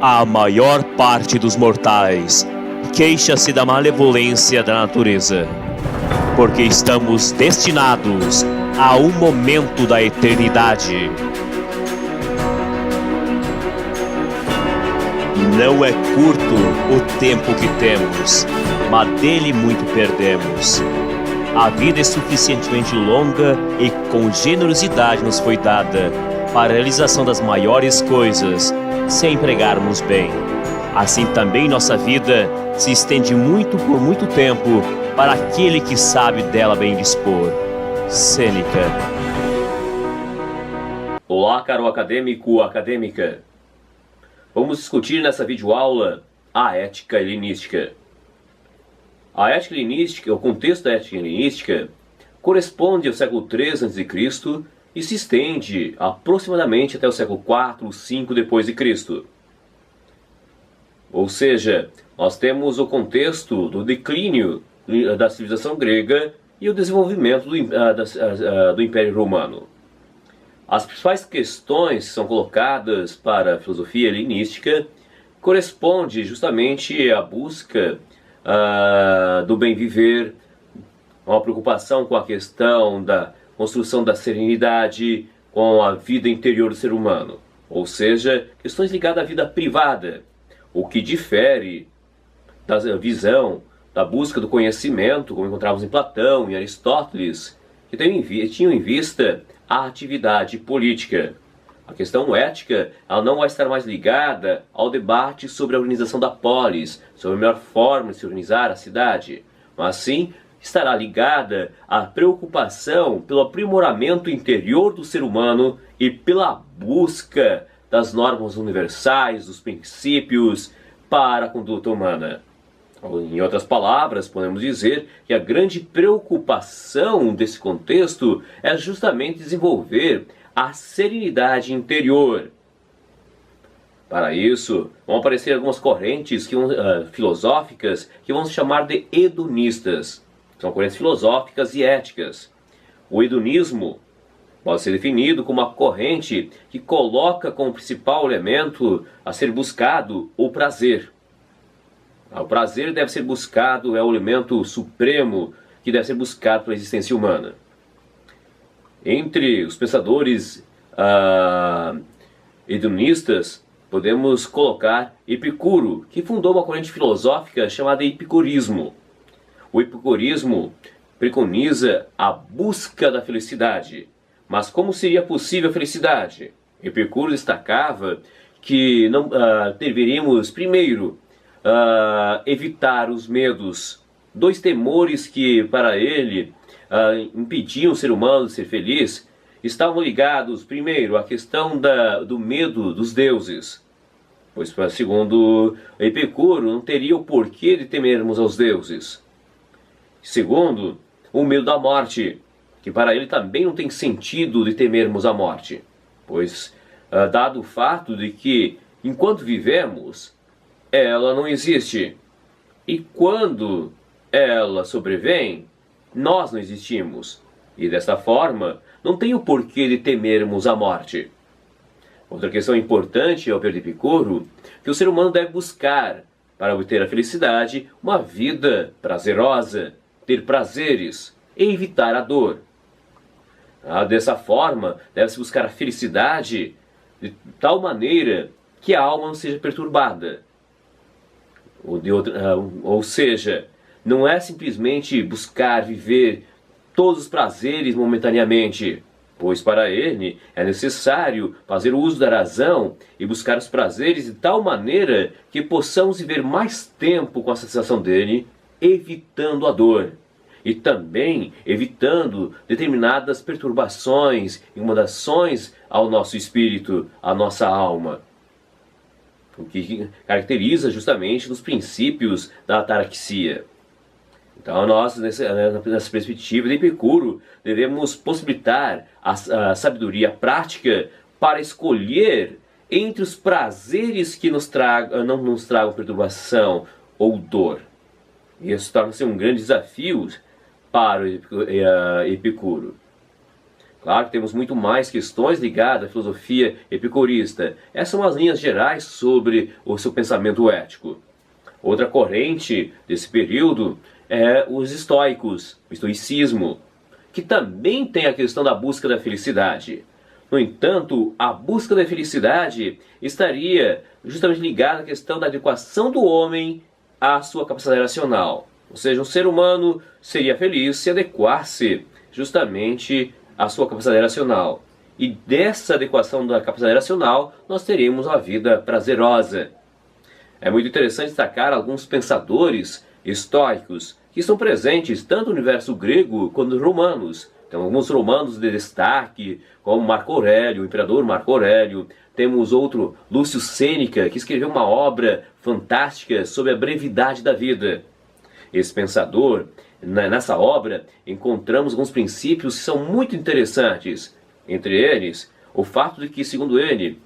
A maior parte dos mortais queixa-se da malevolência da natureza, porque estamos destinados a um momento da eternidade. Não é curto o tempo que temos, mas dele muito perdemos. A vida é suficientemente longa e com generosidade nos foi dada para a realização das maiores coisas, se empregarmos bem. Assim também nossa vida se estende muito por muito tempo para aquele que sabe dela bem dispor. Sêneca. Olá, caro acadêmico, acadêmica. Vamos discutir nessa videoaula a ética helenística. A ética helenística, o contexto da ética helenística, corresponde ao século III a.C. e se estende aproximadamente até o século IV ou V depois de Cristo. Ou seja, nós temos o contexto do declínio da civilização grega e o desenvolvimento do Império Romano. As principais questões que são colocadas para a filosofia helenística correspondem justamente à busca do bem viver, uma preocupação com a questão da construção da serenidade, com a vida interior do ser humano. Ou seja, questões ligadas à vida privada, o que difere da visão da busca do conhecimento, como encontramos em Platão e Aristóteles, que tinham em vista a atividade política. A questão ética, ela não vai estar mais ligada ao debate sobre a organização da polis, sobre a melhor forma de se organizar a cidade, mas sim estará ligada à preocupação pelo aprimoramento interior do ser humano e pela busca das normas universais, dos princípios para a conduta humana. Em outras palavras, podemos dizer que a grande preocupação desse contexto é justamente desenvolver a serenidade interior. Para isso, vão aparecer algumas correntes filosóficas que vão se chamar de hedonistas. São correntes filosóficas e éticas. O hedonismo pode ser definido como uma corrente que coloca como principal elemento a ser buscado o prazer. O prazer deve ser buscado, é o elemento supremo que deve ser buscado pela existência humana. Entre os pensadores hedonistas, podemos colocar Epicuro, que fundou uma corrente filosófica chamada epicurismo. O epicurismo preconiza a busca da felicidade. Mas como seria possível a felicidade? Epicuro destacava que deveríamos, primeiro, evitar os medos, dois temores que para ele impediam o ser humano de ser feliz, estavam ligados, primeiro, à questão do medo dos deuses, pois, segundo Epicuro, não teria o porquê de temermos aos deuses. Segundo, o medo da morte, que para ele também não tem sentido de temermos a morte, pois, dado o fato de que, enquanto vivemos, ela não existe. E quando ela sobrevém, nós não existimos. E dessa forma, não tem o porquê de temermos a morte. Outra questão importante ao ver de Epicuro, que o ser humano deve buscar, para obter a felicidade, uma vida prazerosa, ter prazeres e evitar a dor. Dessa forma, deve-se buscar a felicidade de tal maneira que a alma não seja perturbada. Ou seja, não é simplesmente buscar viver todos os prazeres momentaneamente, pois para ele é necessário fazer o uso da razão e buscar os prazeres de tal maneira que possamos viver mais tempo com a sensação dele, evitando a dor. E também evitando determinadas perturbações, incomodações ao nosso espírito, à nossa alma. O que caracteriza justamente os princípios da ataraxia. Então nós, nessa perspectiva de Epicuro, devemos possibilitar a sabedoria prática para escolher entre os prazeres que não nos tragam perturbação ou dor. Isso torna-se um grande desafio para Epicuro. Claro que temos muito mais questões ligadas à filosofia epicurista. Essas são as linhas gerais sobre o seu pensamento ético. Outra corrente desse período é os estoicos, o estoicismo, que também tem a questão da busca da felicidade. No entanto, a busca da felicidade estaria justamente ligada à questão da adequação do homem à sua capacidade racional. Ou seja, um ser humano seria feliz se adequasse justamente à sua capacidade racional. E dessa adequação da capacidade racional, nós teremos uma vida prazerosa. É muito interessante destacar alguns pensadores estoicos que estão presentes tanto no universo grego quanto nos romanos. Tem alguns romanos de destaque, como Marco Aurélio, o imperador Marco Aurélio. Temos outro, Lúcio Sêneca, que escreveu uma obra fantástica sobre a brevidade da vida. Esse pensador, nessa obra, encontramos alguns princípios que são muito interessantes. Entre eles, o fato de que, segundo ele,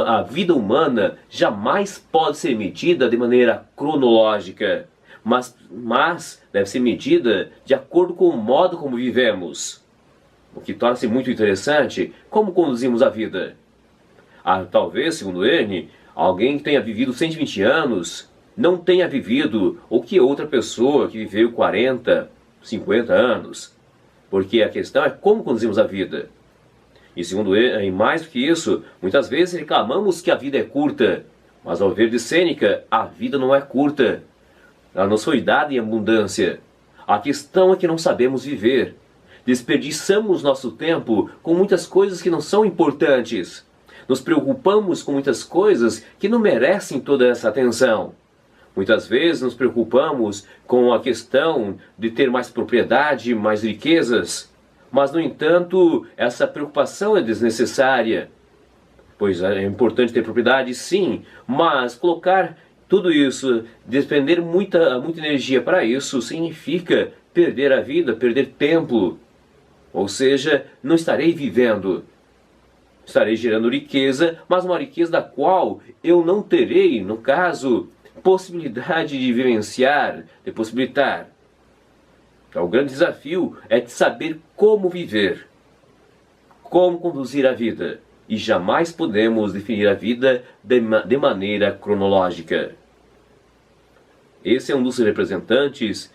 a vida humana jamais pode ser medida de maneira cronológica, mas deve ser medida de acordo com o modo como vivemos. O que torna-se muito interessante como conduzimos a vida. Talvez, segundo ele, alguém que tenha vivido 120 anos não tenha vivido o que outra pessoa que viveu 40, 50 anos. Porque a questão é como conduzimos a vida. E segundo ele, e mais do que isso, muitas vezes reclamamos que a vida é curta. Mas ao ver de Sêneca, a vida não é curta. Ela nos foi dada em abundância. A questão é que não sabemos viver. Desperdiçamos nosso tempo com muitas coisas que não são importantes. Nos preocupamos com muitas coisas que não merecem toda essa atenção. Muitas vezes nos preocupamos com a questão de ter mais propriedade, mais riquezas. Mas, no entanto, essa preocupação é desnecessária. Pois é importante ter propriedade, sim, mas colocar tudo isso, despender muita energia para isso, significa perder a vida, perder tempo. Ou seja, não estarei vivendo. Estarei gerando riqueza, mas uma riqueza da qual eu não terei, no caso, possibilidade de vivenciar, de possibilitar. Então, o grande desafio é de saber como viver, como conduzir a vida. E jamais podemos definir a vida de maneira cronológica. Esse é um dos representantes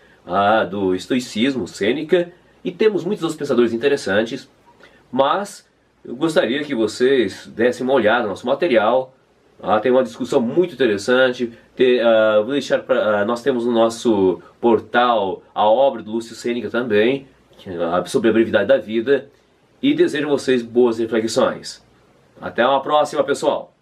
do estoicismo, Sêneca, e temos muitos outros pensadores interessantes, mas eu gostaria que vocês dessem uma olhada no nosso material. Tem uma discussão muito interessante. Vou deixar nós temos no nosso portal a obra do Lúcio Sêneca também, sobre a brevidade da vida, e desejo a vocês boas reflexões. Até uma próxima, pessoal!